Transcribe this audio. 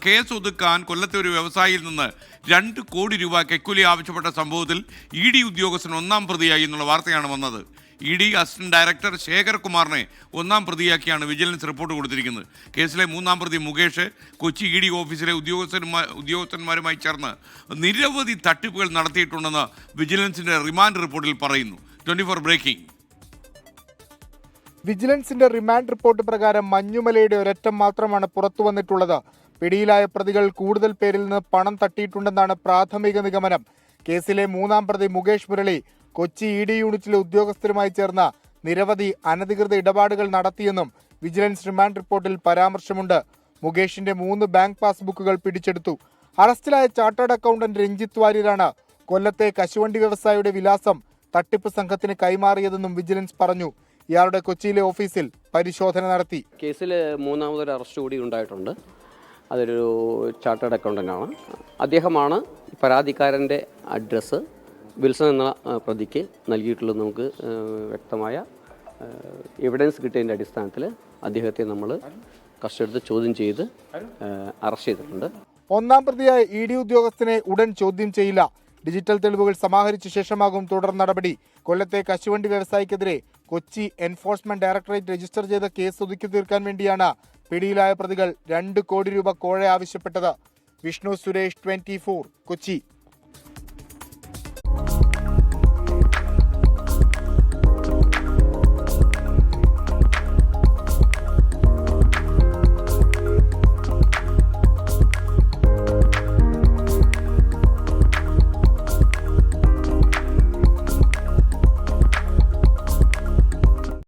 Case ഒതുക്കാൻ കൊല്ലത്തെ ഒരു വ്യവസായിയിൽ നിന്ന് 2 കോടി രൂപ കൈക്കൂലി ആവശ്യപ്പെട്ട സംഭവത്തിൽ ED ഉദ്യോഗസ്ഥൻ 1-ാം പ്രതിയായി എന്നുള്ള വാർത്തയാണ് വന്നത്. ED അസിസ്റ്റന്റ് ഡയറക്ടർ ശേഖർ കുമാറിനെ 1-ാം പ്രതിയാക്കിയാണ് വിജിലൻസ് റിപ്പോർട്ട് കൊടുത്തിരിക്കുന്നത്. കേസിലെ 3-ാം പ്രതി മുകേഷ് കൊച്ചി ED ഓഫീസിലെ ഉദ്യോഗസ്ഥന്മാരുമായി ചേർന്ന് നിരവധി തട്ടിപ്പുകൾ നടത്തിയിട്ടുണ്ടെന്ന് വിജിലൻസിന്റെ റിമാൻഡ് റിപ്പോർട്ടിൽ പറയുന്നു. 24 ബ്രേക്കിംഗ്. വിജിലൻസിന്റെ റിമാൻഡ് റിപ്പോർട്ട് പ്രകാരം മഞ്ഞുമലയുടെ ഒരറ്റം മാത്രമാണ് പുറത്തു വന്നിട്ടുള്ളത്. പിടിയിലായ പ്രതികൾ കൂടുതൽ പേരിൽ നിന്ന് പണം തട്ടിയിട്ടുണ്ടെന്നാണ് പ്രാഥമിക നിഗമനം. കേസിലെ 3-ാം പ്രതി മുകേഷ് മുരളി കൊച്ചി ED യൂണിറ്റിലെ ഉദ്യോഗസ്ഥരുമായി ചേർന്ന നിരവധി അനധികൃത ഇടപാടുകൾ നടത്തിയെന്നും വിജിലൻസ് റിമാൻഡ് റിപ്പോർട്ടിൽ പരാമർശമുണ്ട്. മുകേഷിന്റെ 3 ബാങ്ക് പാസ്ബുക്കുകൾ പിടിച്ചെടുത്തു. അറസ്റ്റിലായ ചാർട്ടേഡ് അക്കൗണ്ടന്റ് രഞ്ജിത്ത് വാര്യരാണ് കൊല്ലത്തെ കശുവണ്ടി വ്യവസായിയുടെ വിലാസം തട്ടിപ്പ് സംഘത്തിന് കൈമാറിയതെന്നും വിജിലൻസ് പറഞ്ഞു. ഇയാളുടെ കൊച്ചിയിലെ ഓഫീസിൽ പരിശോധന നടത്തി. കേസിൽ 3-ാമതൊരു അറസ്റ്റ് കൂടി ഉണ്ടായിട്ടുണ്ട്. അതൊരു ചാർട്ടേഡ് അക്കൗണ്ടൻ്റാണ്. അദ്ദേഹമാണ് പരാതിക്കാരൻ്റെ അഡ്രസ്സ് വിൽസൺ എന്ന പ്രതിക്ക് നൽകിയിട്ടുള്ളത്. നമുക്ക് വ്യക്തമായ എവിഡൻസ് കിട്ടിയതിൻ്റെ അടിസ്ഥാനത്തിൽ അദ്ദേഹത്തെ നമ്മൾ കസ്റ്റഡിയിൽ ചോദ്യം ചെയ്ത് അറസ്റ്റ് ചെയ്തിട്ടുണ്ട്. 1-ാം പ്രതിയായ ED ഉദ്യോഗസ്ഥനെ ഉടൻ ചോദ്യം ചെയ്യില്ല. ഡിജിറ്റൽ തെളിവുകൾ സമാഹരിച്ച ശേഷമാകും തുടർ നടപടി. കൊല്ലത്തെ കശുവണ്ടി വ്യവസായിക്കെതിരെ കൊച്ചി എൻഫോഴ്സ്മെന്റ് ഡയറക്ടറേറ്റ് രജിസ്റ്റർ ചെയ്ത കേസ് ഒതുക്കി തീർക്കാൻ വേണ്ടിയാണ് പിടിയിലായ പ്രതികൾ 2 കോടി രൂപ കോഴ ആവശ്യപ്പെട്ടത്. വിഷ്ണു സുരേഷ്, 24 കൊച്ചി.